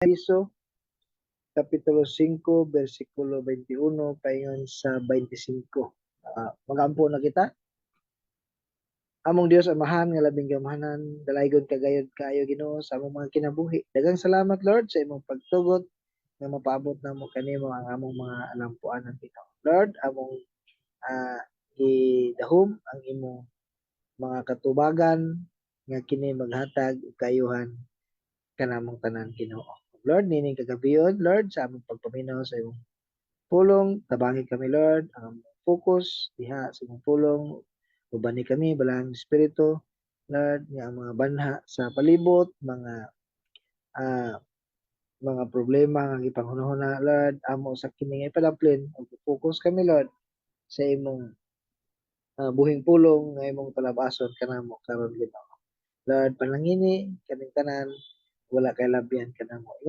Piso, Kapitulo 5, versikulo 21, paingon sa 25. Magampo na kita. Among Dios amahan nga labing gamahanan, dalaygon kagayod kaayo Ginoo sa among mga kinabuhi. Daghang salamat Lord sa imong pagtugot nga mapaabot namo kanimo ang among mga alampuanan Ginoo. Lord, among gidahom ang imong mga katubagan nga kini maghatag og kaayuhan kanamong tanan Ginoo. Lord, nining kagabion, Lord, sa among pagpaminaw sa imong pulong, tabangi kami Lord, ang focus diha sa imong pulong, ubani kami balang espiritu, Lord, nga ang mga banha sa palibot, mga problema nga gipanghunahuna Lord, amo sa kini nga ipadaplin, focus kami Lord sa imong buhing pulong nga imong palabason kanamo karon Ginoo. Lord, panangini kaming tanan, wala kay labyan kanamo.